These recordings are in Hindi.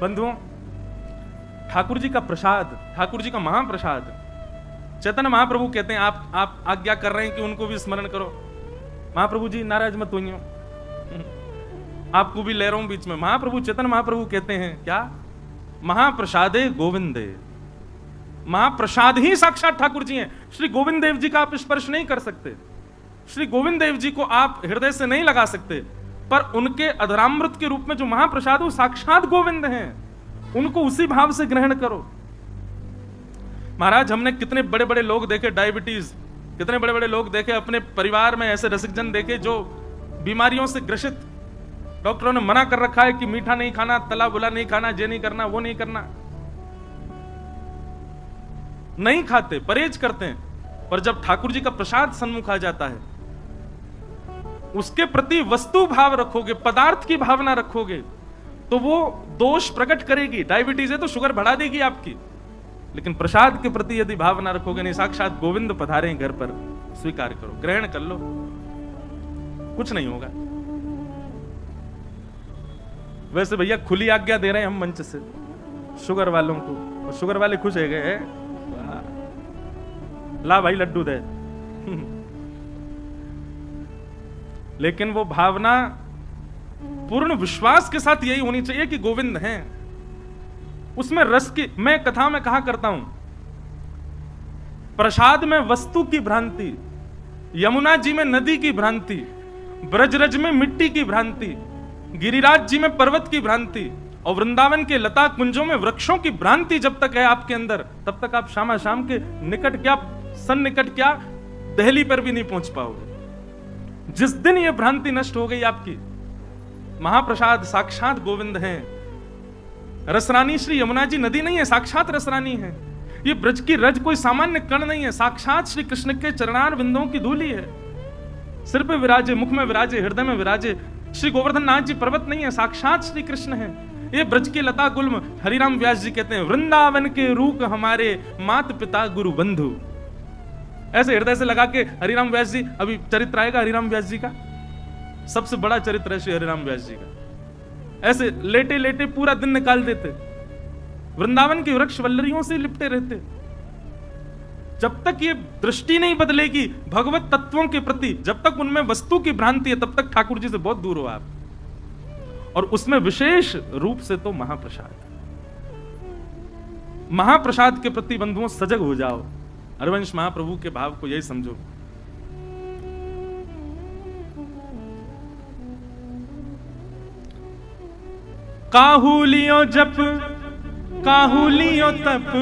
बंधुओं, ठाकुर जी का प्रसाद, ठाकुर जी का महाप्रसाद, चैतन्य महाप्रभु कहते हैं आप आज्ञा कर रहे हैं कि उनको भी स्मरण करो। महाप्रभु जी नाराज मत होइए, आपको भी ले रहा हूं बीच में। महाप्रभु चैतन्य महाप्रभु कहते हैं क्या? महाप्रसादे गोविंदे। महाप्रसाद ही साक्षात ठाकुर जी हैं। श्री गोविंद देव जी का आप स्पर्श नहीं कर सकते, श्री गोविंद देव जी को आप हृदय से नहीं लगा सकते, पर उनके अधरामृत के रूप में जो महाप्रसाद वो साक्षात गोविंद हैं, उनको उसी भाव से ग्रहण करो। महाराज, हमने कितने बड़े बड़े लोग देखे डायबिटीज, कितने बड़े बड़े लोग देखे अपने परिवार में, ऐसे रसिकजन देखे जो बीमारियों से ग्रसित, डॉक्टरों ने मना कर रखा है कि मीठा नहीं खाना, तला बुला नहीं खाना, ये नहीं करना, वो नहीं करना, नहीं खाते, परहेज करते हैं। पर जब ठाकुर जी का प्रसाद सन्मुख आ जाता है, उसके प्रति वस्तु भाव रखोगे, पदार्थ की भावना रखोगे, तो वो दोष प्रकट करेगी। डायबिटीज है तो शुगर बढ़ा देगी आपकी, लेकिन प्रसाद के प्रति यदि भावना रखोगे, नहीं साक्षात गोविंद पधारे घर पर, स्वीकार करो, ग्रहण कर लो, कुछ नहीं होगा। वैसे भैया खुली आज्ञा दे रहे हैं हम मंच से शुगर वालों को, और शुगर वाले खुश हो गए, ला भाई लड्डू दे। लेकिन वो भावना पूर्ण विश्वास के साथ यही होनी चाहिए कि गोविंद हैं। उसमें रस की, मैं कथा में कहा करता हूं, प्रसाद में वस्तु की भ्रांति, यमुना जी में नदी की भ्रांति, ब्रजरज में मिट्टी की भ्रांति, गिरिराज जी में पर्वत की भ्रांति, और वृंदावन के लता कुंजों में वृक्षों की भ्रांति जब तक है आपके अंदर, तब तक आप शामा शाम के निकट क्या, सन्निकट क्या, दहली पर भी नहीं पहुंच पाओगे। जिस दिन यह भ्रांति नष्ट हो गई आपकी, महाप्रसाद साक्षात गोविंद हैं। रसरानी श्री यमुना जी नदी नहीं है, साक्षात रसरानी है। ये ब्रज की रज कोई सामान्य कण नहीं है, साक्षात श्री कृष्ण के चरणार बिंदुओं की धूली है। सिर पे विराजे, मुख में विराजे, हृदय में विराजे। श्री गोवर्धन नाथ जी पर्वत नहीं है, साक्षात श्री कृष्ण है। ये ब्रज के लता गुल्म, हरिराम व्यास जी कहते हैं, वृंदावन के रूप हमारे मात पिता गुरु बंधु। ऐसे हृदय से लगा के हरिराम व्यास जी, अभी चरित्र आएगा हरिराम व्यास जी का, सबसे बड़ा चरित्र है श्री हरिराम व्यास जी का। ऐसे लेटे लेटे पूरा दिन निकाल देते, वृंदावन की वृक्ष वल्लरियों से लिपटे रहते। जब तक ये दृष्टि नहीं बदलेगी भगवत तत्वों के प्रति, जब तक उनमें वस्तु की भ्रांति है, तब तक ठाकुर जी से बहुत दूर हो आप। और उसमें विशेष रूप से तो महाप्रसाद, महाप्रसाद के प्रति बंधुओं सजग हो जाओ। हरिवंश महाप्रभु के भाव को यही समझो। काहू लियो जप, काहू लियो तप,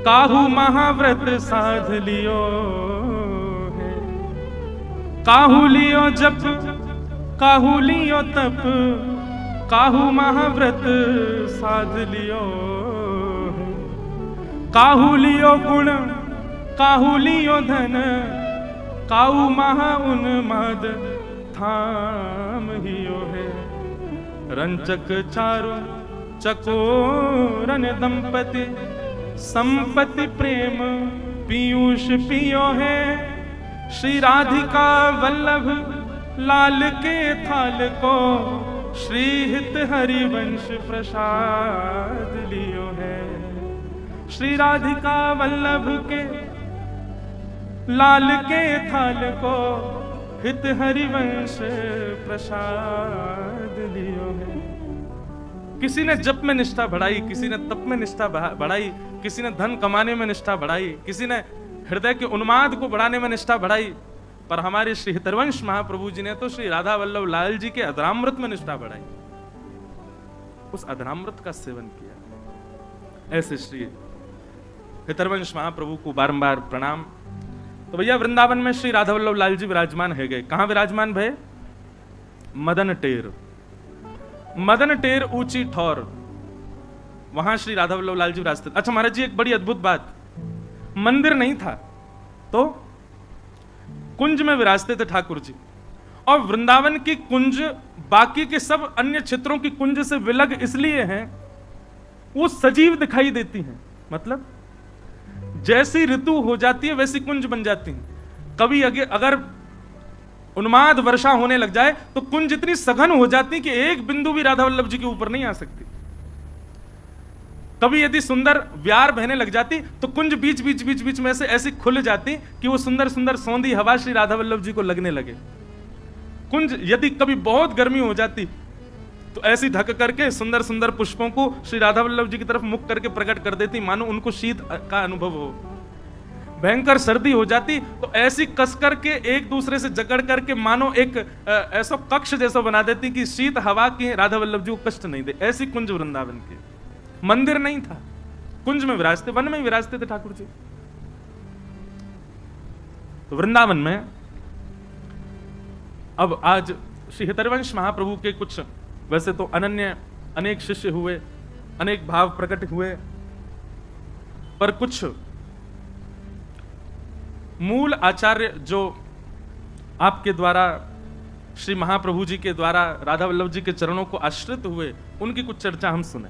काहू महाव्रत साध लियो है। काहू लियो जप, काहू लियो तप, काहू महाव्रत साध लियो है। काहू लियो गुण, काहू लियो धन, काहू महा उन्माद थाम हियो है। रंचक चारु चकोरन दंपति, संपत्ति प्रेम पीयूष पियो है। श्री राधिका वल्लभ लाल के थाल को, श्री हित हरिवंश प्रसाद लियो है। श्री राधिका वल्लभ के लाल के थाल को, हित हरिवंश प्रसाद लियो है। किसी ने जप में निष्ठा बढ़ाई, किसी ने तप में निष्ठा बढ़ाई, किसी ने धन कमाने में निष्ठा बढ़ाई, किसी ने हृदय के उन्माद को बढ़ाने में निष्ठा बढ़ाई, पर हमारे श्री हितरवंश महाप्रभु जी ने तो श्री राधा वल्लभ लाल जी के अधरामृत में निष्ठा बढ़ाई, उस अधरामृत का सेवन किया। ऐसे श्री हितरवंश महाप्रभु को बारंबार प्रणाम। तो भैया वृंदावन में श्री राधा वल्लभ लाल जी विराजमान है गए। कहां विराजमान भय? मदन टेर, मदन टेर ऊंची ठौर, वहां श्री राधा वल्लभ लाल जी विराजते। अच्छा महाराज जी, एक बड़ी अद्भुत बात, मंदिर नहीं था तो कुंज में विराजते थे ठाकुर जी। और वृंदावन की कुंज बाकी के सब अन्य क्षेत्रों की कुंज से विलग इसलिए हैं, वो सजीव दिखाई देती हैं। मतलब जैसी ऋतु हो जाती है वैसी कुंज बन जाती है। कभी अगर उन्माद वर्षा होने लग जाए तो कुंज इतनी सघन हो जाती कि एक बिंदु भी राधा वल्लभ जी के ऊपर नहीं आ सकती। कभी यदि सुंदर व्यार बहने लग जाती तो कुंज बीच बीच बीच बीच में से ऐसी खुल जाती कि वो सुंदर सुंदर सौंधी हवा श्री राधा वल्लभ जी को लगने लगे। कुंज यदि कभी बहुत गर्मी हो जाती तो ऐसी ढक करके सुंदर सुंदर पुष्पों को श्री राधा वल्लभ जी की तरफ मुख करके प्रकट कर देती, मानो उनको शीत का अनुभव हो। भयंकर सर्दी हो जाती तो ऐसी कस करके एक दूसरे से जकड़ करके मानो एक ऐसा कक्ष जैसा बना देती कि शीत हवा की राधा वल्लभ जी को कष्ट नहीं दे। ऐसी कुंज वृंदावन की। मंदिर नहीं था, कुंज में विराजते, वन में विराजते थे ठाकुर जी। तो वृंदावन में अब आज श्री हितरवंश महाप्रभु के कुछ वैसे तो अनन्य अनेक शिष्य हुए, अनेक भाव प्रकट हुए, पर कुछ मूल आचार्य जो आपके द्वारा श्री महाप्रभु जी के द्वारा राधा वल्लभ जी के चरणों को आश्रित हुए, उनकी कुछ चर्चा हम सुने।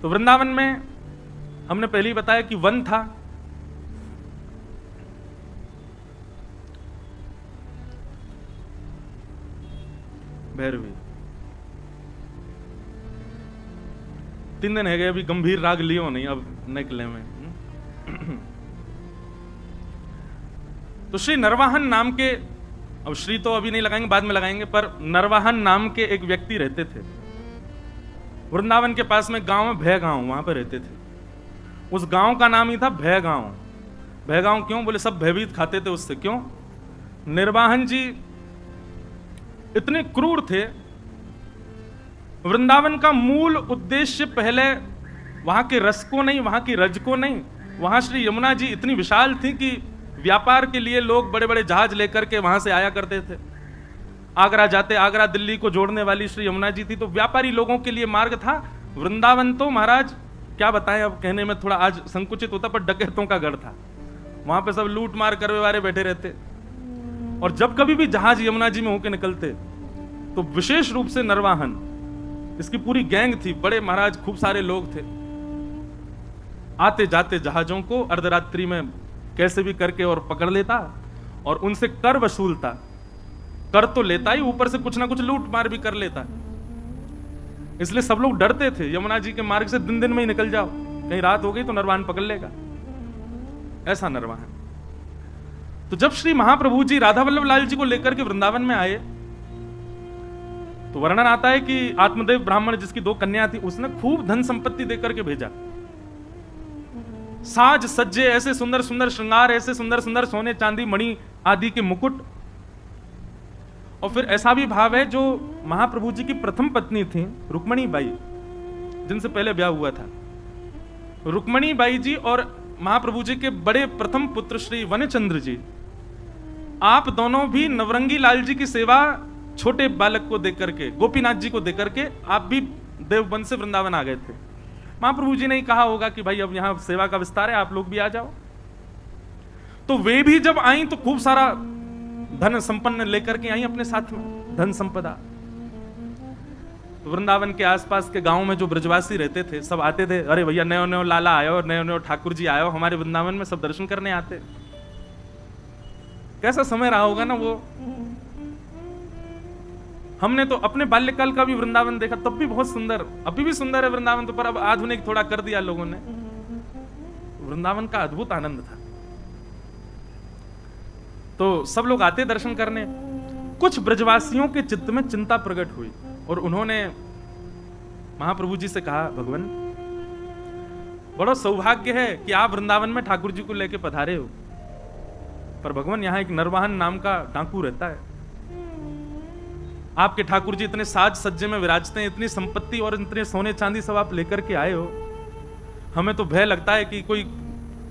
तो वृंदावन में हमने पहले ही बताया कि वन था, भैरवी 3 दिन है गए, अभी गंभीर राग लियो नहीं, अब निकले में। तो श्री नरवाहन नाम के, अब श्री तो अभी नहीं लगाएंगे, बाद में लगाएंगे, पर नरवाहन नाम के एक व्यक्ति रहते थे वृंदावन के पास में गांव में, भय गांव, वहां पर रहते थे। उस गांव का नाम ही था भय गांव। भय गांव क्यों? बोले सब भयभीत खाते थे उससे। क्यों? निर्वाहन जी इतने क्रूर थे। वृंदावन का मूल उद्देश्य पहले वहां के रस को नहीं, वहां की रज को नहीं, वहां श्री यमुना जी इतनी विशाल थी कि व्यापार के लिए लोग बड़े बड़े जहाज लेकर के वहां से आया करते थे। आगरा जाते, आगरा दिल्ली को जोड़ने वाली श्री यमुना जी थी, तो व्यापारी लोगों के लिए मार्ग था। वृंदावन तो महाराज क्या बताएं, अब कहने में थोड़ा आज संकुचित होता, पर डकैतों का गढ़ था। वहां पे सब लूट मार करवे वाले बैठे रहते, और जब कभी भी जहाज यमुना जी में होकर निकलते तो विशेष रूप से नरवाहन, इसकी पूरी गैंग थी, बड़े महाराज खूब सारे लोग थे, आते जाते जहाजों को अर्धरात्रि में कैसे भी करके और पकड़ लेता और उनसे कर वसूलता। कर तो लेता ही, ऊपर से कुछ ना कुछ लूट मार भी कर लेता। इसलिए सब लोग डरते थे यमुना जी के मार्ग से, दिन दिन में ही निकल जाओ, कहीं रात हो गई तो नरवाहन पकड़ लेगा। ऐसा नरवाहन। तो जब श्री महाप्रभु जी राधा वल्लभ लाल जी को लेकर के वृंदावन में आए तो वर्णन आता है कि आत्मदेव ब्राह्मण जिसकी 2 कन्या थी, उसने खूब धन संपत्ति देकर के भेजा। साज सज्जे, ऐसे सुंदर सुंदर श्रृंगार, ऐसे सुंदर सुंदर सोने चांदी मणि आदि के मुकुट। और फिर ऐसा भी भाव है, जो महाप्रभु जी की प्रथम पत्नी थी रुक्मणी बाई, जिनसे पहले ब्याह हुआ था, रुक्मणी बाई जी और महाप्रभु जी के बड़े प्रथम पुत्र श्री वनचंद्र जी, आप दोनों भी नवरंगी लाल जी की सेवा छोटे बालक को देकर के, गोपीनाथ जी को देकर के, आप भी देवबंद से वृंदावन आ गए थे। महाप्रभु जी ने ही कहा होगा कि भाई अब यहां सेवा का विस्तार है, आप लोग भी आ जाओ। तो वे भी जब आई तो खूब सारा धन संपन्न लेकर के आई अपने साथ में, धन संपदा। तो वृंदावन के आसपास के गांव में जो ब्रजवासी रहते थे सब आते थे, अरे भैया नयो नयो लाला आयो, नयो नयो ठाकुर जी आयो हमारे वृंदावन में, सब दर्शन करने आते। कैसा समय रहा होगा ना वो। हमने तो अपने बाल्यकाल का भी वृंदावन देखा, तब भी बहुत सुंदर, अभी भी सुंदर है वृंदावन, तो पर अब आधुनिक थोड़ा कर दिया लोगों ने। वृंदावन का अद्भुत आनंद था। तो सब लोग आते दर्शन करने। कुछ ब्रजवासियों के चित्त में चिंता प्रकट हुई और उन्होंने महाप्रभु जी से कहा, भगवान बड़ा सौभाग्य है कि आप वृंदावन में ठाकुर जी को लेके पधारे हो, पर भगवान यहां एक नरवाहन नाम का डाकू रहता है। आपके ठाकुर जी इतने साज सज्जे में विराजते हैं, इतनी संपत्ति और इतने सोने चांदी सब आप लेकर के आए हो, हमें तो भय लगता है कि कोई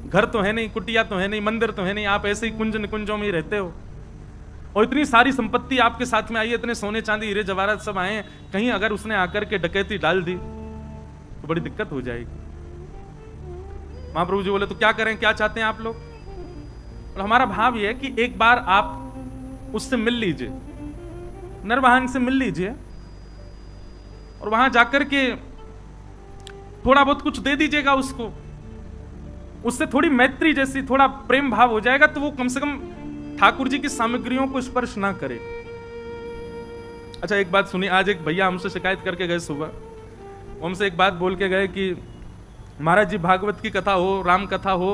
घर तो है नहीं, कुटिया तो है नहीं, मंदिर तो है नहीं, आप ऐसे ही कुंज निकुंजों में ही रहते हो, और इतनी सारी संपत्ति आपके साथ में आई है, इतने सोने चांदी हीरे जवाहरात सब आए हैं, कहीं अगर उसने आकर के डकैती डाल दी तो बड़ी दिक्कत हो जाएगी। महाप्रभु जी बोले, तो क्या करें, क्या चाहते हैं आप लोग? और हमारा भाव यह है कि एक बार आप उससे मिल लीजिए, नरवाहन से मिल लीजिए, और वहां जाकर के थोड़ा बहुत कुछ दे दीजिएगा उसको, उससे थोड़ी मैत्री जैसी, थोड़ा प्रेम भाव हो जाएगा, तो वो कम से कम ठाकुर जी की सामग्रियों को स्पर्श ना करे। अच्छा एक बात सुनिए, आज एक भैया हमसे शिकायत करके गए सुबह, वो हमसे एक बात बोल के गए कि महाराज जी भागवत की कथा हो, राम कथा हो,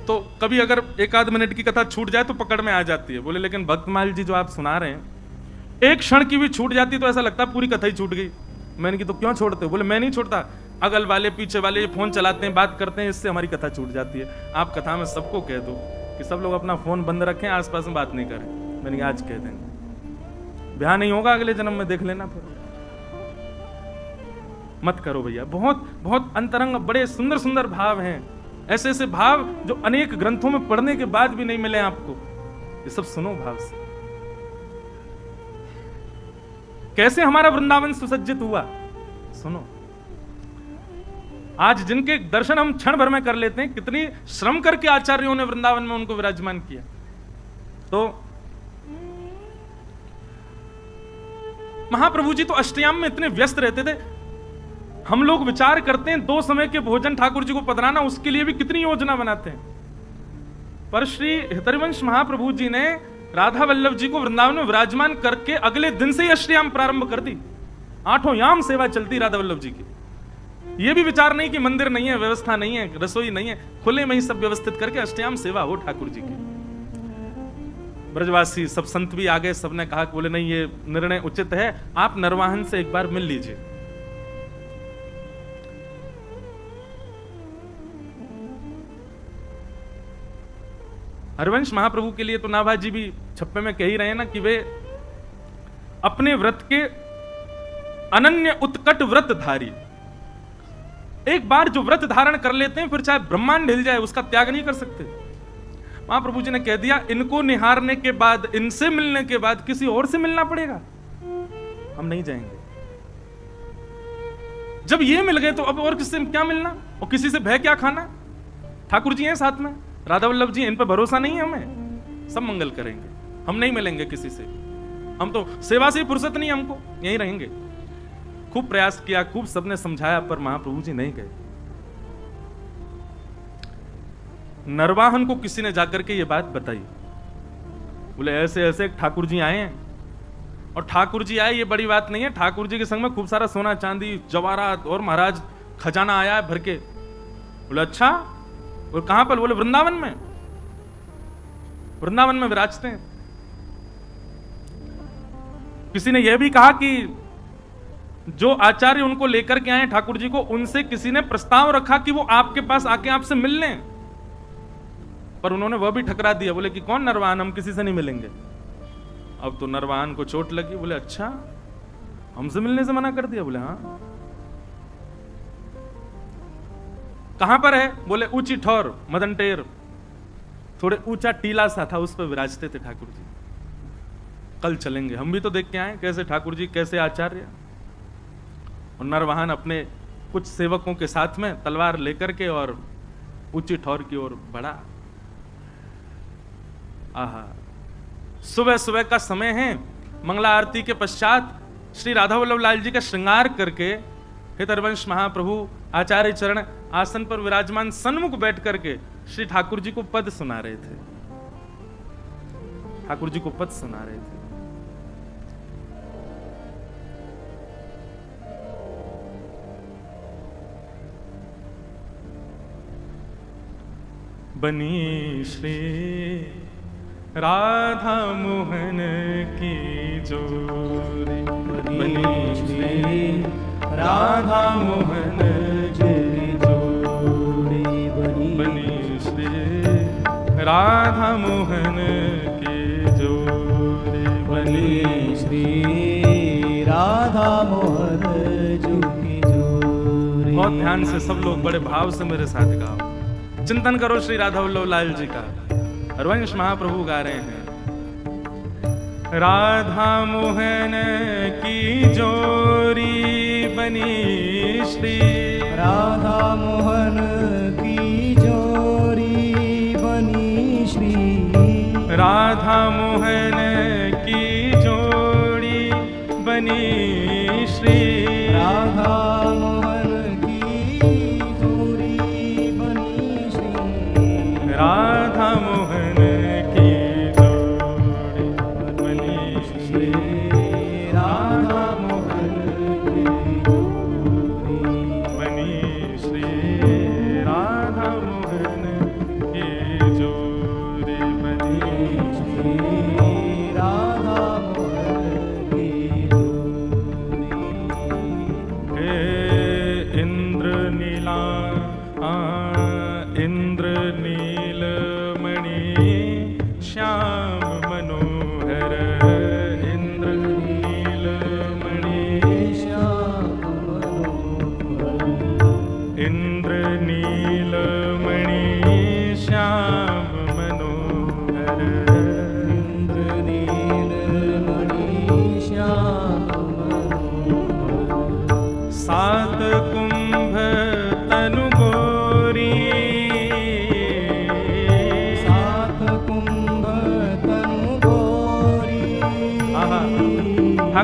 तो कभी अगर एक आध मिनट की कथा छूट जाए तो पकड़ में आ जाती है। बोले लेकिन भक्तमाल जी जो आप सुना रहे हैं, एक क्षण की भी छूट जाती तो ऐसा लगता पूरी कथा ही छूट गई। मैंने की तो क्यों छोड़ते हो? बोले मैं नहीं छोड़ता, अगल वाले पीछे वाले फोन चलाते हैं, बात करते हैं, इससे हमारी कथा छूट जाती है। आप कथा में सबको कह दो कि सब लोग अपना फोन बंद रखें, आसपास में बात नहीं करें। मैंने आज कह देंगे, ब्याह नहीं होगा अगले जन्म में, देख लेना फिर। मत करो भैया। बहुत बहुत अंतरंग बड़े सुंदर सुंदर भाव हैं, ऐसे ऐसे भाव जो अनेक ग्रंथों में पढ़ने के बाद भी नहीं मिले आपको। ये सब सुनो भाव से। कैसे हमारा वृंदावन सुसज्जित हुआ सुनो। आज जिनके दर्शन हम क्षण भर में कर लेते हैं, कितनी श्रम करके आचार्यों ने वृंदावन में उनको विराजमान किया। तो महाप्रभु जी तो अष्टयाम में इतने व्यस्त रहते थे, हम लोग विचार करते हैं 2 समय के भोजन ठाकुर जी को पधराना, उसके लिए भी कितनी योजना बनाते हैं। पर श्री हितरिवंश महाप्रभु जी ने राधा वल्लभ जी को वृंदावन में विराजमान करके अगले दिन से ही अष्टयाम प्रारंभ कर दी। 8 याम सेवा चलती राधा वल्लभ जी की। यह भी विचार नहीं कि मंदिर नहीं है, व्यवस्था नहीं है, रसोई नहीं है, खुले में ही सब व्यवस्थित करके अष्टयाम सेवा हो ठाकुर जी की। ब्रजवासी सब संत भी आ गए, सबने कहा कि बोले नहीं ये निर्णय उचित है, आप नरवाहन से एक बार मिल लीजिए। हरिवंश महाप्रभु के लिए तो नाभाजी भी छप्पे में कह ही रहे हैं ना कि वे अपने व्रत के अनन्य उत्कट व्रतधारी। एक बार जो व्रत धारण कर लेते हैं, फिर चाहे ब्रह्मांड हिल जाए उसका त्याग नहीं कर सकते। महाप्रभु जी ने कह दिया, इनको निहारने के बाद, इनसे मिलने के बाद किसी और से मिलना पड़ेगा, हम नहीं जाएंगे। जब ये मिल गए तो अब और किससे क्या मिलना, और किसी से भय क्या खाना। ठाकुर जी हैं साथ में, राधा वल्लभ जी, इन पर भरोसा नहीं है हमें, सब मंगल करेंगे, हम नहीं मिलेंगे किसी से। हम तो सेवा से ही फुर्सत नहीं, हमको यहीं रहेंगे। खूब प्रयास किया, खूब सबने समझाया, पर महाप्रभु जी नहीं गए। नरवाहन को किसी ने जाकर के ये बात बताई, बोले ऐसे ऐसे ठाकुर जी आए हैं। और ठाकुर जी आए ये बड़ी बात नहीं है, ठाकुर जी के संग में खूब सारा सोना चांदी जवाहरात और महाराज खजाना आया है भर के। बोले अच्छा, और कहां पर? बोले वृंदावन में, वृंदावन में विराजते हैं। किसी ने यह भी कहा कि जो आचार्य उनको लेकर के आए ठाकुर जी को, उनसे किसी ने प्रस्ताव रखा कि वो आपके पास आके आपसे मिल लें, पर उन्होंने वह भी ठकरा दिया। बोले कि कौन नरवाहन, हम किसी से नहीं मिलेंगे। अब तो नरवाहन को चोट लगी। बोले अच्छा, हमसे मिलने से मना कर दिया? बोले हाँ। कहां पर है? बोले ऊंची ठौर, मदन टेर, थोड़े ऊंचा टीला सा था, उस पर विराजते थे ठाकुर जी। कल चलेंगे, हम भी तो देख के आए कैसे ठाकुर जी, कैसे आचार्य। और नरवाहन अपने कुछ सेवकों के साथ में तलवार लेकर के और ऊंची ठौर की ओर बढ़ा। आहा, सुबह सुबह का समय है, मंगला आरती के पश्चात श्री राधा वल्लभ लाल जी का श्रृंगार करके हितरवंश महाप्रभु आचार्य चरण आसन पर विराजमान सन्मुख बैठ करके श्री ठाकुर जी को पद सुना रहे थे। ठाकुर जी को पद सुना रहे थे। बनी श्री राधा मोहन की जोड़ी, बनी श्री राधा मोहन की जोड़ी, बनी श्री राधा मोहन की जोड़ी, बनी श्री राधा मोहन की जोड़ी। बहुत ध्यान से सब लोग बड़े भाव से मेरे साथ गाओ, चिंतन करो श्री राधा वल्लभ लाल जी का। हरिवंश महाप्रभु गा रहे हैं, राधा मोहन की जोड़ी बनी श्री राधा मोहन की जोड़ी बनी श्री राधा मोहन की जोड़ी बनी श्री राधा मोहन की जोड़ी बनी श्री राधा मोहन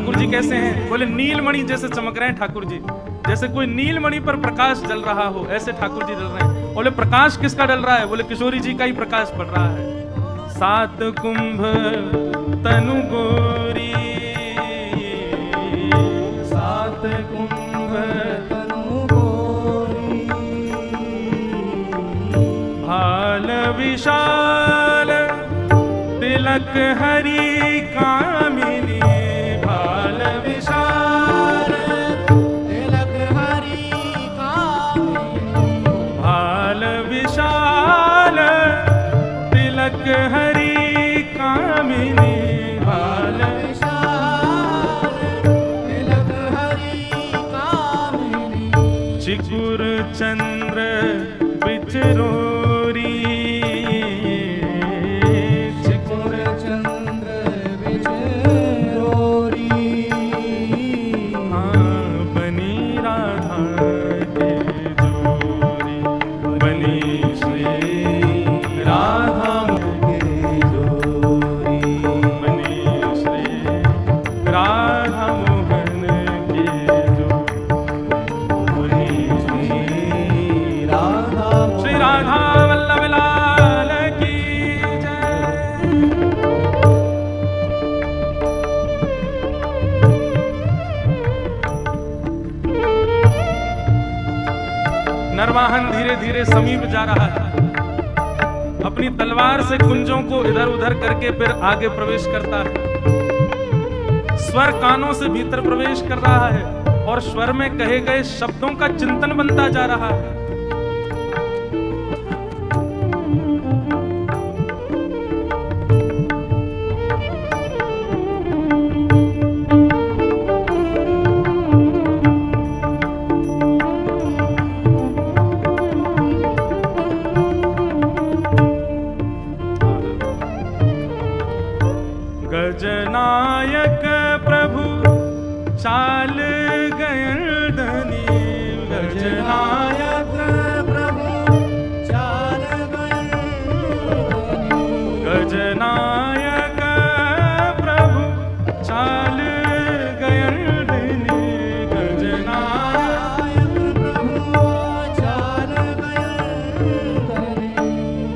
ठाकुर जी कैसे हैं? बोले नीलमणि जैसे चमक रहे हैं ठाकुर जी, जैसे कोई नीलमणि पर प्रकाश जल रहा हो, ऐसे ठाकुर जी जल रहे हैं। बोले प्रकाश किसका डल रहा है? बोले किशोरी जी का ही प्रकाश पड़ रहा है। सात कुंभ तनु गोरी, सात कुंभ तनु गोरी, भाल विशाल तिलक हरि कामिनी, भाल विशाल तिलक हरि कामिनी, भाल विशाल तिलक हरि कामिनी, भाल विशाल तिलक हरि कामिनी, चिकुर चंद्र बिचरोरी, चिकुर चंद्र बिचरोरी, बनी राधा के जोरी, बनी श्री राधा के जोरी, बनी श्री राधा मोहन की जोरी, श्री राधा श्री राधा वल्लभ लाल की जय। नरवाहन धीरे धीरे समीप जा रहा है, अपनी तलवार से कुंजों को इधर उधर करके फिर आगे प्रवेश करता है। स्वर कानों से भीतर प्रवेश कर रहा है और स्वर में कहे गए शब्दों का चिंतन बनता जा रहा है। गजनायक प्रभु चाल गयन धनी, गजनायक प्रभु चाल गयन, गजनायक प्रभु चाल गयन धनी, गजनायक प्रभु चाल गयन,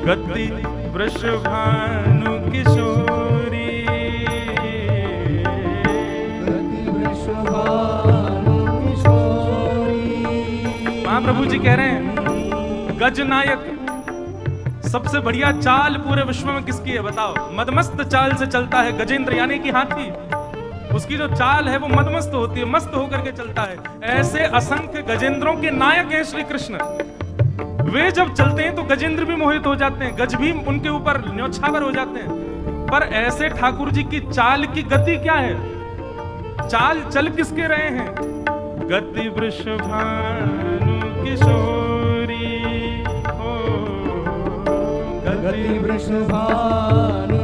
गति वृषभानु किशोरी, महाप्रभु जी कह रहे हैं गजनायक, सबसे बढ़िया चाल पूरे विश्व में किसकी है बताओ? मदमस्त चाल से चलता है गजेंद्र यानी कि हाथी, उसकी जो चाल है वो मदमस्त होती है, मस्त होकर के चलता है। ऐसे असंख्य गजेंद्रों के नायक हैं श्री कृष्ण। वे जब चलते हैं तो गजेंद्र भी मोहित हो जाते हैं, गज भी उनके ऊपर न्योछावर हो जाते हैं। पर ऐसे ठाकुर जी की चाल की गति क्या है? चाल चल किसके रहे हैं? गति वृषभानु किशोरी, हो गति वृषभानु